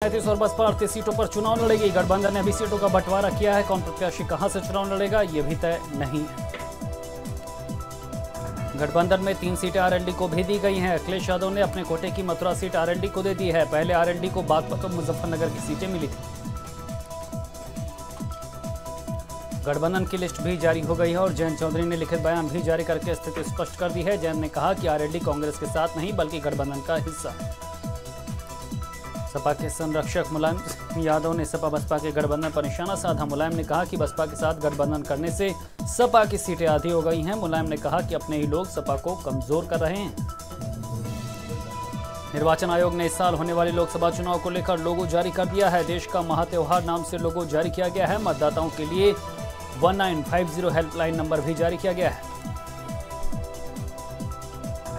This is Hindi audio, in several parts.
37 और बसपा 38 सीटों पर चुनाव लड़ेगी। गठबंधन ने अभी सीटों का बंटवारा किया है। कौन प्रत्याशी कहां से चुनाव लड़ेगा ये भी तय नहीं है। गठबंधन में 3 सीटें आरएलडी को भी दी गई हैं। अखिलेश यादव ने अपने कोटे की मथुरा सीट आरएलडी को दे दी है। पहले आरएलडी को बागपत और मुजफ्फरनगर की सीटें मिली थी। गठबंधन की लिस्ट भी जारी हो गई है और जयंत चौधरी ने लिखित बयान भी जारी करके स्थिति स्पष्ट कर दी है। जयंत ने कहा कि आरएलडी कांग्रेस के साथ नहीं बल्कि गठबंधन का हिस्सा है। सपा के संरक्षक मुलायम यादव ने सपा बसपा के गठबंधन पर निशाना साधा। मुलायम ने कहा कि बसपा के साथ गठबंधन करने से सपा की सीटें आधी हो गई हैं। मुलायम ने कहा कि अपने ही लोग सपा को कमजोर कर रहे हैं। निर्वाचन आयोग ने इस साल होने वाले लोकसभा चुनाव को लेकर लोगो जारी कर दिया है। देश का महात्योहार नाम से लोगो जारी किया गया है। मतदाताओं के लिए 1950 हेल्पलाइन नंबर भी जारी किया गया है।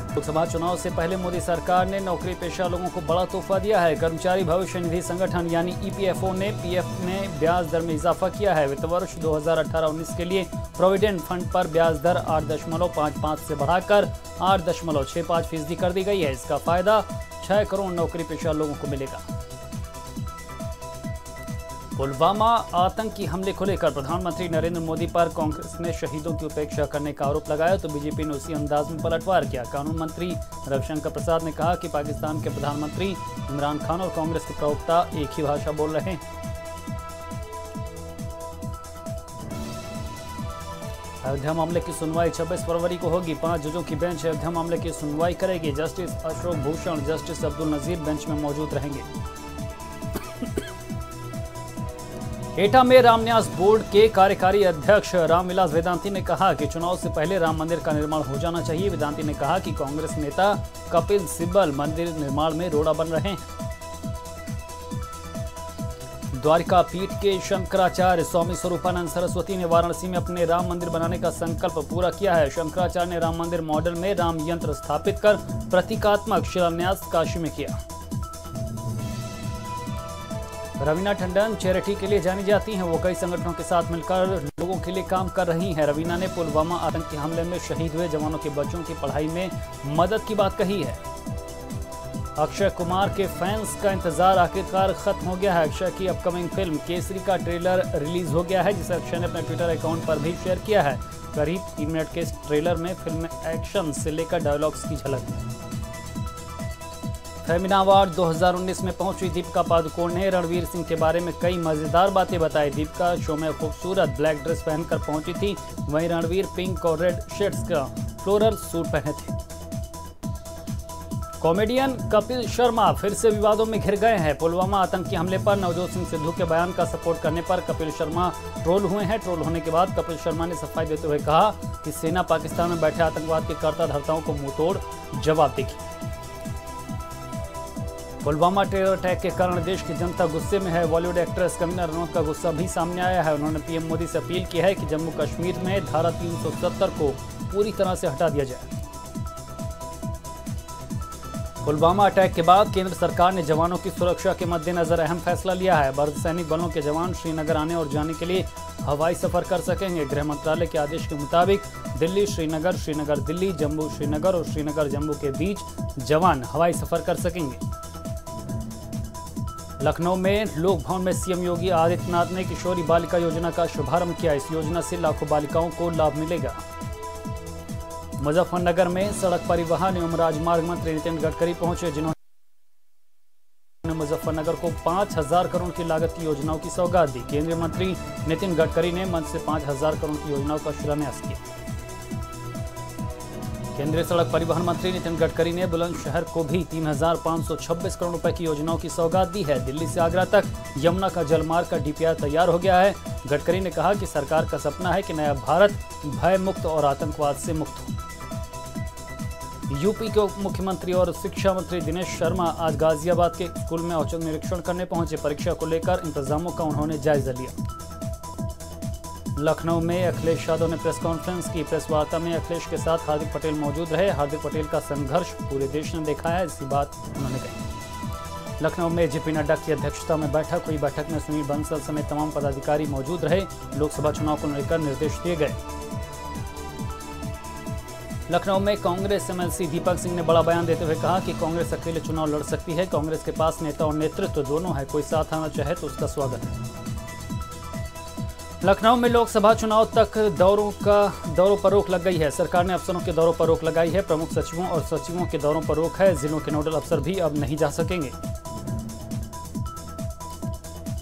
लोकसभा चुनाव से पहले मोदी सरकार ने नौकरी पेशा लोगों को बड़ा तोहफा दिया है। कर्मचारी भविष्य निधि संगठन यानी ईपीएफओ ने पीएफ में ब्याज दर में इजाफा किया है। वित्त वर्ष 2018-19 के लिए प्रोविडेंट फंड पर ब्याज दर 8.55 से बढ़ाकर 8.65% कर दी गई है। इसका फायदा 6 करोड़ नौकरी पेशा लोगों को मिलेगा। पुलवामा आतंकी हमले को लेकर प्रधानमंत्री नरेंद्र मोदी पर कांग्रेस ने शहीदों की उपेक्षा करने का आरोप लगाया तो बीजेपी ने उसी अंदाज में पलटवार किया। कानून मंत्री रविशंकर प्रसाद ने कहा कि पाकिस्तान के प्रधानमंत्री इमरान खान और कांग्रेस के प्रवक्ता एक ही भाषा बोल रहे हैं। अयोध्या मामले की सुनवाई 26 फरवरी को होगी। 5 जजों की बेंच अयोध्या मामले की सुनवाई करेगी। Justice Ashok Bhushan, justice Abdul Nazeer bench में मौजूद रहेंगे। एटा में रामन्यास बोर्ड के कार्यकारी अध्यक्ष रामविलास वेदांती ने कहा कि चुनाव से पहले राम मंदिर का निर्माण हो जाना चाहिए। वेदांती ने कहा कि कांग्रेस नेता कपिल सिब्बल मंदिर निर्माण में रोड़ा बन रहे हैं। द्वारिका पीठ के शंकराचार्य स्वामी स्वरूपानंद सरस्वती ने वाराणसी में अपने राम मंदिर बनाने का संकल्प पूरा किया है। शंकराचार्य ने राम मंदिर मॉडल में राम यंत्र स्थापित कर प्रतीकात्मक शिलान्यास काशी में किया। रवीना टंडन चैरिटी के लिए जानी जाती हैं। वो कई संगठनों के साथ मिलकर लोगों के लिए काम कर रही हैं। रवीना ने पुलवामा आतंकी हमले में शहीद हुए जवानों के बच्चों की पढ़ाई में मदद की बात कही है। अक्षय कुमार के फैंस का इंतजार आखिरकार खत्म हो गया है। अक्षय की अपकमिंग फिल्म केसरी का ट्रेलर रिलीज हो गया है जिसे अक्षय ने अपने ट्विटर अकाउंट पर भी शेयर किया है। करीब 3 मिनट के इस ट्रेलर में फिल्म में एक्शन से लेकर डायलॉग्स की झलक है। फेमिना अवार्ड 2019 में पहुंची दीपिका पादुकोण ने रणवीर सिंह के बारे में कई मजेदार बातें बताई। दीपिका शो में खूबसूरत ब्लैक ड्रेस पहनकर पहुंची थी। वहीं रणवीर पिंक और रेड शेड्स का फ्लोरल सूट पहने थे। कॉमेडियन कपिल शर्मा फिर से विवादों में घिर गए हैं। पुलवामा आतंकी हमले पर नवजोत सिंह सिद्धू के बयान का सपोर्ट करने पर कपिल शर्मा ट्रोल हुए हैं। ट्रोल होने के बाद कपिल शर्मा ने सफाई देते हुए कहा कि सेना पाकिस्तान में बैठे आतंकवाद के कर्ता धर्ताओं को मुंहतोड़ जवाब देगी। पुलवामा टेरर अटैक के कारण देश की जनता गुस्से में है। बॉलीवुड एक्ट्रेस कंगना रनौत का गुस्सा भी सामने आया है। उन्होंने पीएम मोदी से अपील की है कि जम्मू कश्मीर में धारा 370 को पूरी तरह से हटा दिया जाए। पुलवामा अटैक के बाद केंद्र सरकार ने जवानों की सुरक्षा के मद्देनजर अहम फैसला लिया है। अर्धसैनिक बलों के जवान श्रीनगर आने और जाने के लिए हवाई सफर कर सकेंगे। गृह मंत्रालय के आदेश के मुताबिक दिल्ली श्रीनगर, श्रीनगर दिल्ली, जम्मू श्रीनगर और श्रीनगर जम्मू के बीच जवान हवाई सफर कर सकेंगे। लखनऊ में लोक भवन में सीएम योगी आदित्यनाथ ने किशोरी बालिका योजना का शुभारंभ किया। इस योजना से लाखों बालिकाओं को लाभ मिलेगा। मुजफ्फरनगर में सड़क परिवहन एवं राजमार्ग मंत्री नितिन गडकरी पहुंचे, जिन्होंने मुजफ्फरनगर को 5000 करोड़ की लागत की योजनाओं की सौगात दी। केंद्रीय मंत्री नितिन गडकरी ने मंच से 5000 करोड़ की योजनाओं का शिलान्यास किया। केंद्रीय सड़क परिवहन मंत्री नितिन गडकरी ने बुलंदशहर को भी 3526 करोड़ रुपए की योजनाओं की सौगात दी है। दिल्ली से आगरा तक यमुना का जलमार्ग का डीपीआर तैयार हो गया है। गडकरी ने कहा कि सरकार का सपना है कि नया भारत भय मुक्त और आतंकवाद से मुक्त हो। यूपी के उप मुख्यमंत्री और शिक्षा मंत्री दिनेश शर्मा आज गाजियाबाद के स्कूल में औचक निरीक्षण करने पहुंचे। परीक्षा को लेकर इंतजामों का उन्होंने जायजा लिया। लखनऊ में अखिलेश यादव ने प्रेस कॉन्फ्रेंस की। प्रेस वार्ता में अखिलेश के साथ हार्दिक पटेल मौजूद रहे। हार्दिक पटेल का संघर्ष पूरे देश ने देखा है, ऐसी बात उन्होंने कही। लखनऊ में जेपी नड्डा की अध्यक्षता में बैठक हुई। बैठक में सुनील बंसल समेत तमाम पदाधिकारी मौजूद रहे। लोकसभा चुनाव को लेकर निर्देश दिए गए। लखनऊ में कांग्रेस एमएलसी दीपक सिंह ने बड़ा बयान देते हुए कहा कि कांग्रेस अकेले चुनाव लड़ सकती है। कांग्रेस के पास नेता और नेतृत्व दोनों है, कोई साथ आना चाहे तो उसका स्वागत है। लखनऊ में लोकसभा चुनाव तक दौरों पर रोक लग गई है। सरकार ने अफसरों के दौरों पर रोक लगाई है। प्रमुख सचिवों और सचिवों के दौरों पर रोक है। जिलों के नोडल अफसर भी अब नहीं जा सकेंगे।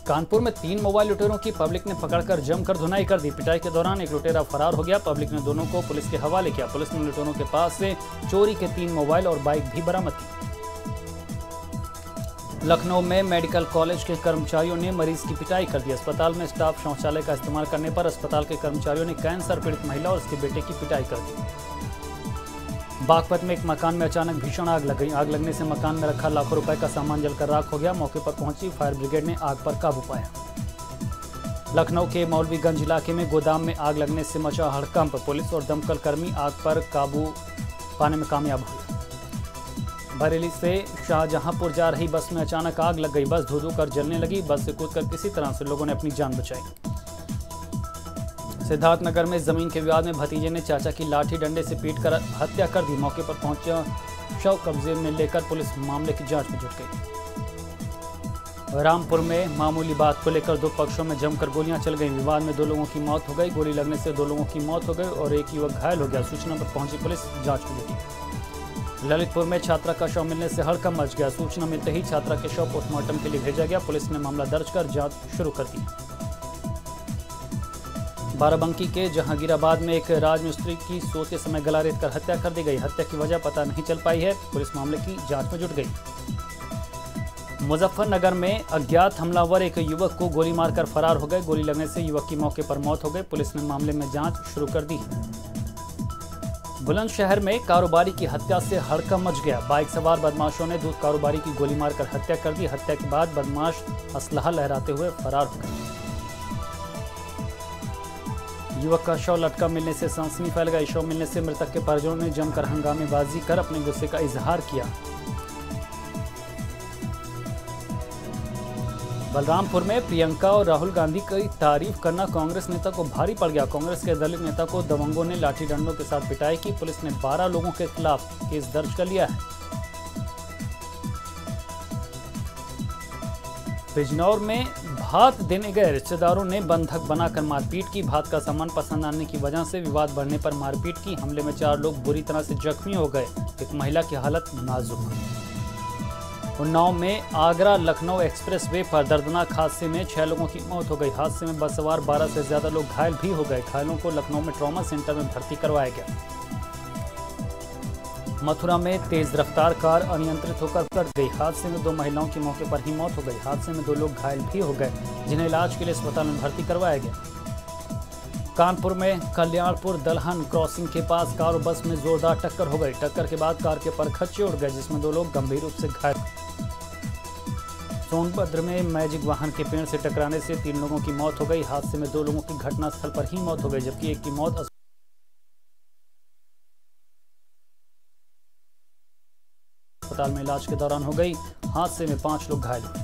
कानपुर में 3 मोबाइल लुटेरों की पब्लिक ने पकड़कर जमकर धुनाई कर दी। पिटाई के दौरान एक लुटेरा फरार हो गया। पब्लिक ने दोनों को पुलिस के हवाले किया। पुलिस ने लुटेरों के पास से चोरी के 3 मोबाइल और बाइक भी बरामद की। लखनऊ में मेडिकल कॉलेज के कर्मचारियों ने मरीज की पिटाई कर दी। अस्पताल में स्टाफ शौचालय का इस्तेमाल करने पर अस्पताल के कर्मचारियों ने कैंसर पीड़ित महिला और उसके बेटे की पिटाई कर दी। बागपत में एक मकान में अचानक भीषण आग लग गई। आग लगने से मकान में रखा लाखों रुपए का सामान जलकर राख हो गया। मौके पर पहुंची फायर ब्रिगेड ने आग पर काबू पाया। लखनऊ के मौलवीगंज इलाके में गोदाम में आग लगने से मचा हड़कंप। पुलिस और दमकल कर्मी आग पर काबू पाने में कामयाब हुए। बरेली से शाहजहांपुर जा रही बस में अचानक आग लग गई। बस धू-धू कर जलने लगी। बस से कूदकर किसी तरह से लोगों ने अपनी जान बचाई। सिद्धार्थनगर में जमीन के विवाद में भतीजे ने चाचा की लाठी डंडे से पीटकर हत्या कर दी। मौके पर पहुंचा शव कब्जे में लेकर पुलिस मामले की जांच में जुट गई। रामपुर में मामूली बात को लेकर 2 पक्षों में जमकर गोलियां चल गई। विवाद में 2 लोगों की मौत हो गई। गोली लगने से 2 लोगों की मौत हो गई और एक युवक घायल हो गया। सूचना पर पहुंची पुलिस जांच में जुटी। ललितपुर में छात्रा का शव मिलने से हड़कंप मच गया। सूचना मिलते ही छात्रा के शव पोस्टमार्टम के लिए भेजा गया। पुलिस ने मामला दर्ज कर जांच शुरू कर दी। बाराबंकी के जहांगीराबाद में एक राजमिस्त्री की सोते समय गला रेत कर हत्या कर दी गई। हत्या की वजह पता नहीं चल पाई है। पुलिस मामले की जांच में जुट गई। मुजफ्फरनगर में अज्ञात हमलावर एक युवक को गोली मारकर फरार हो गए। गोली लगने से युवक की मौके पर मौत हो गई। पुलिस ने मामले में जांच शुरू कर दी। बुलंदशहर में कारोबारी की हत्या से हड़कंप मच गया। बाइक सवार बदमाशों ने दूध कारोबारी की गोली मारकर हत्या कर दी। हत्या के बाद बदमाश असलहा लहराते हुए फरार हो गए। युवक का शव लटका मिलने से सनसनी फैल गई। शव मिलने से मृतक के परिजनों ने जमकर हंगामेबाजी कर अपने गुस्से का इजहार किया। बलरामपुर में प्रियंका और राहुल गांधी की तारीफ करना कांग्रेस नेता को भारी पड़ गया। कांग्रेस के दलित नेता को दबंगों ने लाठी डंडों के साथ पिटाई की। पुलिस ने 12 लोगों के खिलाफ केस दर्ज कर लिया है। बिजनौर में भात देने गए रिश्तेदारों ने बंधक बनाकर मारपीट की। भात का सामान पसंद आने की वजह से विवाद बढ़ने पर मारपीट की। हमले में 4 लोग बुरी तरह से जख्मी हो गए। एक महिला की हालत नाजुक। उन्नाव में आगरा लखनऊ एक्सप्रेस वे पर दर्दनाक हादसे में 6 लोगों की मौत हो गई। हादसे में बस सवार 12 से ज्यादा लोग घायल भी हो गए। घायलों को लखनऊ में ट्रॉमा सेंटर में भर्ती करवाया गया। मथुरा में तेज रफ्तार कार अनियंत्रित होकर पलट गई। हादसे में 2 महिलाओं की मौके पर ही मौत हो गई। हादसे में 2 लोग घायल भी हो गए, जिन्हें इलाज के लिए अस्पताल में भर्ती करवाया गया। कानपुर में कल्याणपुर दलहन क्रॉसिंग के पास कार और बस में जोरदार टक्कर हो गई। टक्कर के बाद कार के परखच्चे उड़ गए, जिसमें 2 लोग गंभीर रूप से घायल। सोनभद्र में मैजिक वाहन के पेड़ से टकराने से 3 लोगों की मौत हो गई। हादसे में 2 लोगों की घटनास्थल पर ही मौत हो गई, जबकि एक की मौत अस्पताल में इलाज के दौरान हो गई। हादसे में 5 लोग घायल हुए।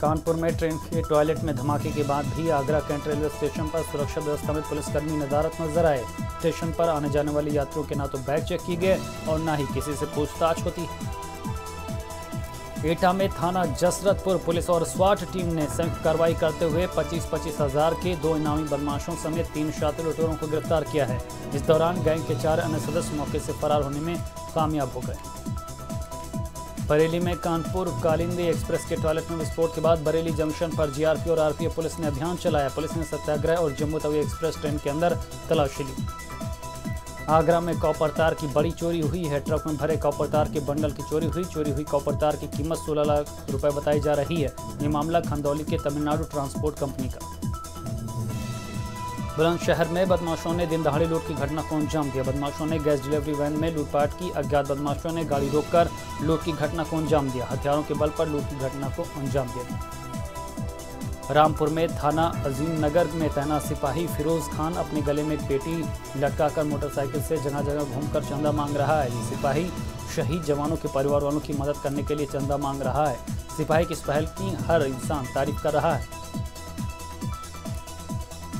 कानपुर में ट्रेन के टॉयलेट में धमाके के बाद भी आगरा कैंट रेलवे स्टेशन पर सुरक्षा व्यवस्था में पुलिसकर्मी नदारत नजर आए। स्टेशन पर आने जाने वाले यात्रियों के ना तो बैग चेक किए गए और ना ही किसी से पूछताछ होती है। एटा में थाना जसरतपुर पुलिस और स्वाट टीम ने संयुक्त कार्रवाई करते हुए 25-25 हज़ार के 2 इनामी बदमाशों समेत 3 शातिर लुटेरों को गिरफ्तार किया है। इस दौरान गैंग के 4 अन्य सदस्य मौके से फरार होने में कामयाब हो गए। बरेली में कानपुर कालिंदी एक्सप्रेस के टॉयलेट में विस्फोट के बाद बरेली जंक्शन पर जीआरपी और आरपीएफ पुलिस ने अभियान चलाया। पुलिस ने सत्याग्रह और जम्मू तवी एक्सप्रेस ट्रेन के अंदर तलाशी ली। आगरा में कॉपर तार की बड़ी चोरी हुई है। ट्रक में भरे कॉपर तार के बंडल की चोरी हुई कॉपर तार की कीमत 16 लाख रुपए बताई जा रही है। ये मामला खंदौली के तमिलनाडु ट्रांसपोर्ट कंपनी का। बुलंदशहर में बदमाशों ने दिन दहाड़े लूट की घटना को अंजाम दिया। बदमाशों ने गैस डिलीवरी वैन में लूटपाट की। अज्ञात बदमाशों ने गाड़ी रोककर लूट की घटना को अंजाम दिया। हथियारों के बल पर लूट की घटना को अंजाम दिया। रामपुर में थाना अजीम नगर में तैनात सिपाही फिरोज खान अपने गले में एक पेटी लटकाकर मोटरसाइकिल से जगह जगह घूमकर चंदा मांग रहा है। ये सिपाही शहीद जवानों के परिवार वालों की मदद करने के लिए चंदा मांग रहा है। सिपाही की इस पहल की हर इंसान तारीफ कर रहा है।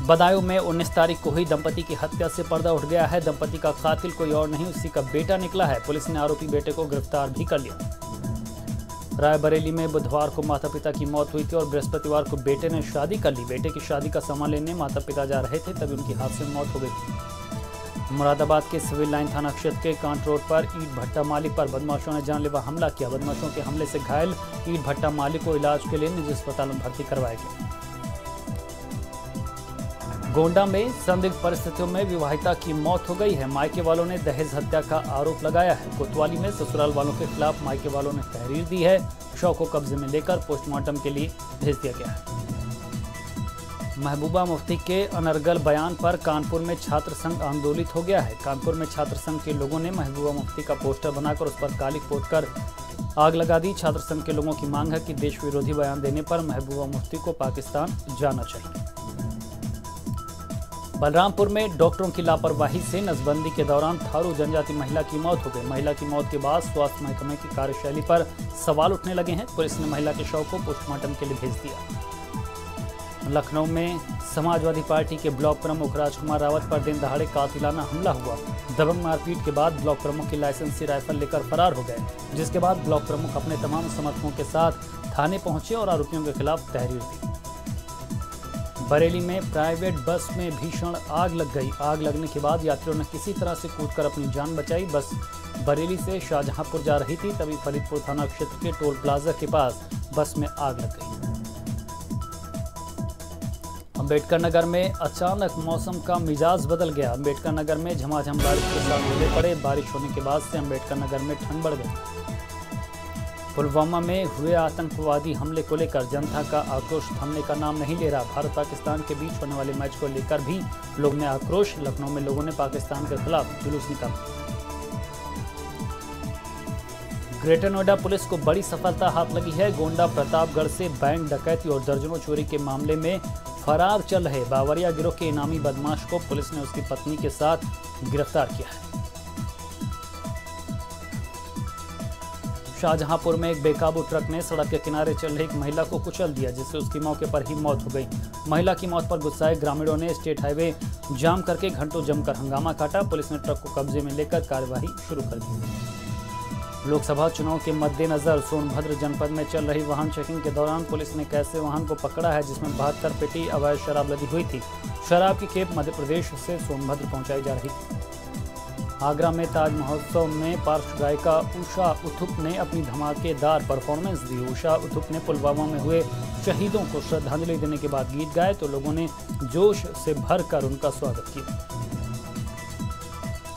बदायूं में 19 तारीख को हुई दंपति की हत्या से पर्दा उठ गया है। दंपति का कातिल कोई और नहीं, उसी का बेटा निकला है। पुलिस ने आरोपी बेटे को गिरफ्तार भी कर लिया। रायबरेली में बुधवार को माता पिता की मौत हुई थी और बृहस्पतिवार को बेटे ने शादी कर ली। बेटे की शादी का सामान लेने माता पिता जा रहे थे, तभी उनकी हादसे में मौत हो गई थी। मुरादाबाद के सिविल लाइन थाना क्षेत्र के कांट रोड पर ईंट भट्टा मालिक पर बदमाशों ने जानलेवा हमला किया। बदमाशों के हमले से घायल ईंट भट्टा मालिक को इलाज के लिए निजी अस्पताल में भर्ती करवाया गया। गोंडा में संदिग्ध परिस्थितियों में विवाहिता की मौत हो गई है। मायके वालों ने दहेज हत्या का आरोप लगाया है। कोतवाली में ससुराल वालों के खिलाफ मायके वालों ने तहरीर दी है। शव को कब्जे में लेकर पोस्टमार्टम के लिए भेज दिया गया है। महबूबा मुफ्ती के अनर्गल बयान पर कानपुर में छात्र संघ आंदोलित हो गया है। कानपुर में छात्र संघ के लोगों ने महबूबा मुफ्ती का पोस्टर बनाकर उस पर कालिख पोतकर आग लगा दी। छात्र संघ के लोगों की मांग है कि देश विरोधी बयान देने पर महबूबा मुफ्ती को पाकिस्तान जाना चाहिए। बलरामपुर में डॉक्टरों की लापरवाही से नसबंदी के दौरान थारू जनजाति महिला की मौत हो गई। महिला की मौत के बाद स्वास्थ्य महकमे की कार्यशैली पर सवाल उठने लगे हैं। पुलिस ने महिला के शव को पोस्टमार्टम के लिए भेज दिया। लखनऊ में समाजवादी पार्टी के ब्लॉक प्रमुख राजकुमार रावत पर दिन दहाड़े कातिलाना हमला हुआ। दबंग मारपीट के बाद ब्लॉक प्रमुख की लाइसेंसी राइफल लेकर फरार हो गए, जिसके बाद ब्लॉक प्रमुख अपने तमाम समर्थकों के साथ थाने पहुंचे और आरोपियों के खिलाफ तहरीर दी। बरेली में प्राइवेट बस में भीषण आग लग गई। आग लगने के बाद यात्रियों ने किसी तरह से कूदकर अपनी जान बचाई। बस बरेली से शाहजहांपुर जा रही थी, तभी फरीदपुर थाना क्षेत्र के टोल प्लाजा के पास बस में आग लग गई। अम्बेडकर नगर में अचानक मौसम का मिजाज बदल गया। अम्बेडकर नगर में झमाझम बारिश के साथ ओले पड़े। बारिश होने के बाद से अम्बेडकर नगर में ठंड बढ़ गई। पुलवामा में हुए आतंकवादी हमले को लेकर जनता का आक्रोश थमने का नाम नहीं ले रहा। भारत पाकिस्तान के बीच होने वाले मैच को लेकर भी लोग ने आक्रोश। लखनऊ में लोगों ने पाकिस्तान के खिलाफ जुलूस निकाला। ग्रेटर नोएडा पुलिस को बड़ी सफलता हाथ लगी है। गोंडा प्रतापगढ़ से बैंक डकैती और दर्जनों चोरी के मामले में फरार चल रहे बावरिया गिरोह के इनामी बदमाश को पुलिस ने उसकी पत्नी के साथ गिरफ्तार किया है। शाहजहांपुर में एक बेकाबू ट्रक ने सड़क के किनारे चल रही एक महिला को कुचल दिया, जिससे उसकी मौके पर ही मौत हो गई। महिला की मौत पर गुस्साए ग्रामीणों ने स्टेट हाईवे जाम करके घंटों जमकर हंगामा काटा। पुलिस ने ट्रक को कब्जे में लेकर कार्यवाही शुरू कर दी। लोकसभा चुनाव के मद्देनजर सोनभद्र जनपद में चल रही वाहन चेकिंग के दौरान पुलिस ने एक ऐसे वाहन को पकड़ा है जिसमें 72 पेटी अवैध शराब लदी हुई थी। शराब की खेप मध्य प्रदेश से सोनभद्र पहुंचाई जा रही थी। आगरा में ताज महोत्सव में पार्श्व गायिका उषा उत्थुप ने अपनी धमाकेदार परफॉर्मेंस दी। उषा उत्थुप ने पुलवामा में हुए शहीदों को श्रद्धांजलि देने के बाद गीत गाए तो लोगों ने जोश से भरकर उनका स्वागत किया।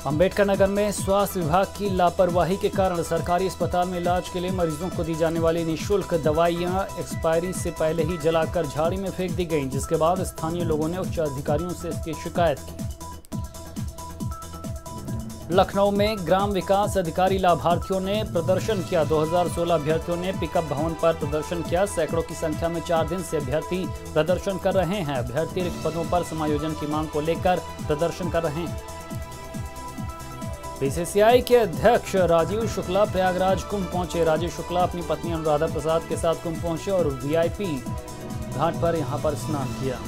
अम्बेडकर नगर में स्वास्थ्य विभाग की लापरवाही के कारण सरकारी अस्पताल में इलाज के लिए मरीजों को दी जाने वाली निःशुल्क दवाइयां एक्सपायरी से पहले ही जलाकर झाड़ी में फेंक दी गईं, जिसके बाद स्थानीय लोगों ने उच्च अधिकारियों से इसकी शिकायत की। लखनऊ में ग्राम विकास अधिकारी लाभार्थियों ने प्रदर्शन किया। 2016 अभ्यर्थियों ने पिकअप भवन पर प्रदर्शन किया। सैकड़ों की संख्या में 4 दिन से अभ्यर्थी प्रदर्शन कर रहे हैं। अभ्यर्थी रिक्त पदों पर समायोजन की मांग को लेकर प्रदर्शन कर रहे हैं। बीसीसीआई के अध्यक्ष राजीव शुक्ला प्रयागराज कुंभ पहुंचे। राजीव शुक्ला अपनी पत्नी अनुराधा प्रसाद के साथ कुंभ पहुंचे और वीआईपी घाट पर यहां पर स्नान किया।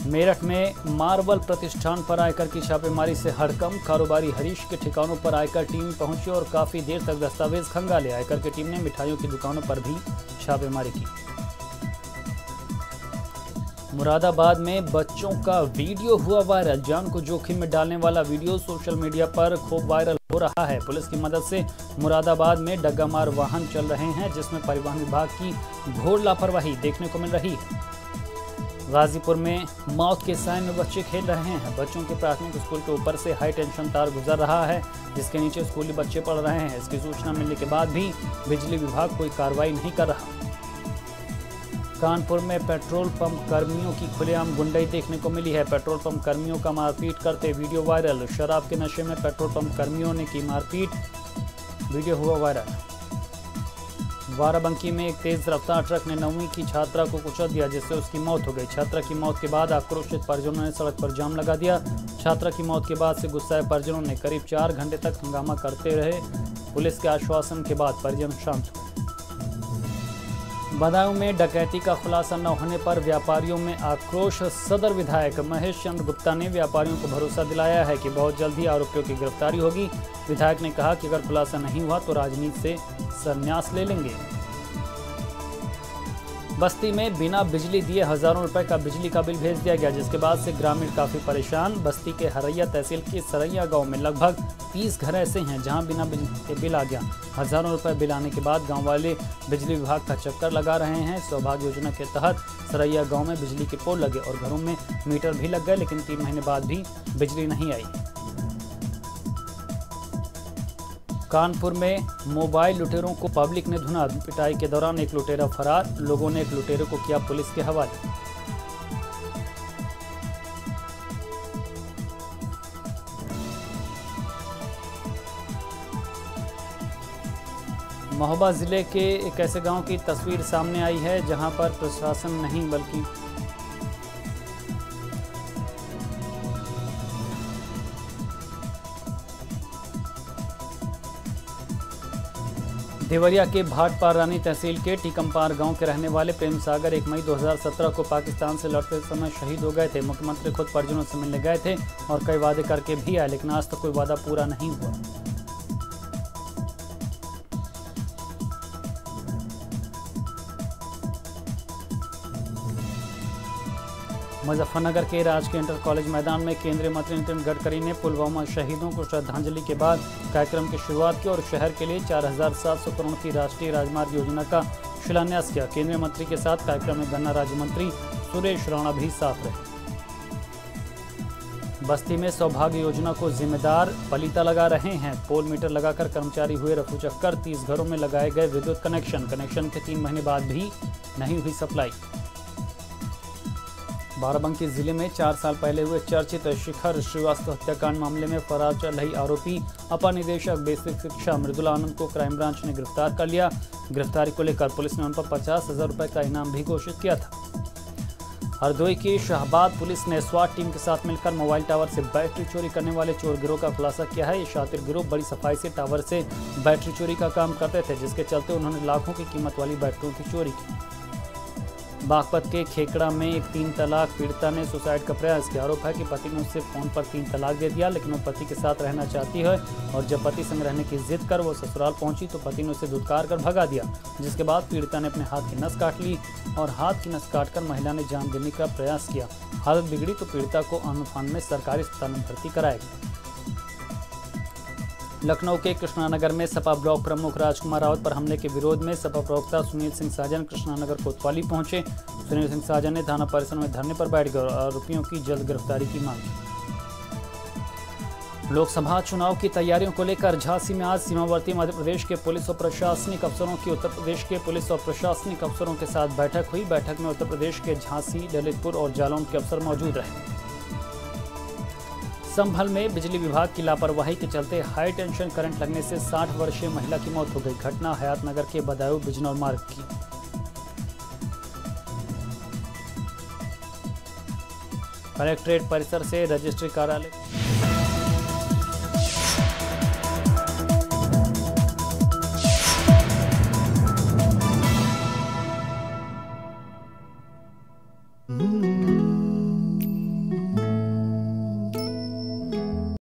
मेरठ में मार्बल प्रतिष्ठान पर आयकर की छापेमारी से हड़कंप। कारोबारी हरीश के ठिकानों पर आयकर टीम पहुंची और काफी देर तक दस्तावेज खंगाले। आयकर की टीम ने मिठाइयों की दुकानों पर भी छापेमारी की। मुरादाबाद में बच्चों का वीडियो हुआ वायरल। जान को जोखिम में डालने वाला वीडियो सोशल मीडिया पर खूब वायरल हो रहा है। पुलिस की मदद से मुरादाबाद में डग्गामार वाहन चल रहे हैं, जिसमें परिवहन विभाग की घोर लापरवाही देखने को मिल रही है। गाजीपुर में मौत के साए में बच्चे खेल रहे हैं। बच्चों के प्राथमिक स्कूल के ऊपर से हाई टेंशन तार गुजर रहा है, जिसके नीचे स्कूली बच्चे पढ़ रहे हैं। इसकी सूचना मिलने के बाद भी बिजली विभाग कोई कार्रवाई नहीं कर रहा। कानपुर में पेट्रोल पंप कर्मियों की खुलेआम गुंडाई देखने को मिली है। पेट्रोल पंप कर्मियों का मारपीट करते वीडियो वायरल। शराब के नशे में पेट्रोल पंप कर्मियों ने की मारपीट, वीडियो हुआ वायरल। बाराबंकी में एक तेज रफ्तार ट्रक ने 9वीं की छात्रा को कुचल दिया, जिससे उसकी मौत हो गई। छात्रा की मौत के बाद आक्रोशित परिजनों ने सड़क पर जाम लगा दिया। छात्रा की मौत के बाद से गुस्साए परिजनों ने करीब 4 घंटे तक हंगामा करते रहे। पुलिस के आश्वासन के बाद परिजन शांत हुए। बदायूं में डकैती का खुलासा न होने पर व्यापारियों में आक्रोश। सदर विधायक महेश चंद्र गुप्ता ने व्यापारियों को भरोसा दिलाया है कि बहुत जल्द ही आरोपियों की गिरफ्तारी होगी। विधायक ने कहा कि अगर खुलासा नहीं हुआ तो राजनीति से संन्यास ले लेंगे। बस्ती में बिना बिजली दिए हजारों रुपए का बिजली का बिल भेज दिया गया, जिसके बाद से ग्रामीण काफी परेशान। बस्ती के हरैया तहसील के सरैया गांव में लगभग 30 घर ऐसे हैं जहां बिना बिजली के बिल आ गया। हजारों रुपए बिल आने के बाद गांव वाले बिजली विभाग का चक्कर लगा रहे हैं। सौभाग्य योजना के तहत सरैया गांव में बिजली के पोल लगे और घरों में मीटर भी लग गए, लेकिन 3 महीने बाद भी बिजली नहीं आई। कानपुर में मोबाइल लुटेरों को पब्लिक ने धुना। पिटाई के दौरान एक लुटेरा फरार। लोगों ने एक लुटेरे को किया पुलिस के हवाले। महोबा जिले के एक ऐसे गांव की तस्वीर सामने आई है जहां पर प्रशासन नहीं बल्कि देवरिया के भाटपार रानी तहसील के टीकमपार गांव के रहने वाले प्रेम सागर 1 मई 2017 को पाकिस्तान से लौटते समय शहीद हो गए थे। मुख्यमंत्री खुद परिजनों से मिलने गए थे और कई वादे करके भी आए, लेकिन आज तक कोई वादा पूरा नहीं हुआ। मुजफ्फरनगर के राजकीय इंटर कॉलेज मैदान में केंद्रीय मंत्री नितिन गडकरी ने पुलवामा शहीदों को श्रद्धांजलि के बाद कार्यक्रम की शुरुआत की और शहर के लिए 4700 करोड़ की राष्ट्रीय राजमार्ग योजना का शिलान्यास किया। केंद्रीय मंत्री के साथ कार्यक्रम में गन्ना राज्य मंत्री सुरेश राणा भी साथ रहे। बस्ती में सौभाग्य योजना को जिम्मेदार पलीता लगा रहे हैं। पोल मीटर लगाकर कर्मचारी हुए रफूचक्कर। 30 घरों में लगाए गए विद्युत कनेक्शन के 3 महीने बाद भी नहीं हुई सप्लाई। बाराबंकी जिले में 4 साल पहले हुए चर्चित शिखर श्रीवास्तव हत्याकांड मामले में फरार चल रही आरोपी अपर निदेशक बेसिक शिक्षा मृदुला आनंद को क्राइम ब्रांच ने गिरफ्तार कर लिया। गिरफ्तारी को लेकर पुलिस ने उन पर 50,000 रुपए का इनाम भी घोषित किया था। हरदोई की शाहबाद पुलिस ने स्वाट टीम के साथ मिलकर मोबाइल टावर से बैटरी चोरी करने वाले चोर गिरोह का खुलासा किया है। ये शातिर गिरोह बड़ी सफाई से टावर से बैटरी चोरी का काम करते थे, जिसके चलते उन्होंने लाखों की कीमत वाली बैटरियों की चोरी की। बागपत के खेकड़ा में एक 3 तलाक पीड़िता ने सुसाइड का प्रयास किया। आरोप है कि पति ने उससे फोन पर 3 तलाक दे दिया, लेकिन वो पति के साथ रहना चाहती है और जब पति संग रहने की जिद कर वो ससुराल पहुंची तो पति ने उसे धुतकार कर भगा दिया, जिसके बाद पीड़िता ने अपने हाथ की नस काट ली और हाथ की नस काटकर महिला ने जान देने का प्रयास किया। हालत बिगड़ी तो पीड़िता को आनफान में सरकारी अस्पताल में भर्ती कराया गया। लखनऊ के कृष्णानगर में सपा ब्लॉक प्रमुख राजकुमार रावत पर हमले के विरोध में सपा प्रवक्ता सुनील सिंह साजन कृष्णानगर कोतवाली पहुंचे। सुनील सिंह साजन ने थाना परिसर में धरने पर बैठ गए और आरोपियों की जल्द गिरफ्तारी की मांग की। लोकसभा चुनाव की तैयारियों को लेकर झांसी में आज सीमावर्ती मध्य प्रदेश के पुलिस और प्रशासनिक अफसरों की उत्तर प्रदेश के पुलिस और प्रशासनिक अफसरों के साथ बैठक हुई। बैठक में उत्तर प्रदेश के झांसी, ललितपुर और जालौन के अफसर मौजूद रहे। संभल में बिजली विभाग की लापरवाही के चलते हाई टेंशन करंट लगने से 60 वर्षीय महिला की मौत हो गई। घटना हयातनगर के बदायूं बिजनौर मार्ग की। कलेक्ट्रेट परिसर से रजिस्ट्री कार्यालय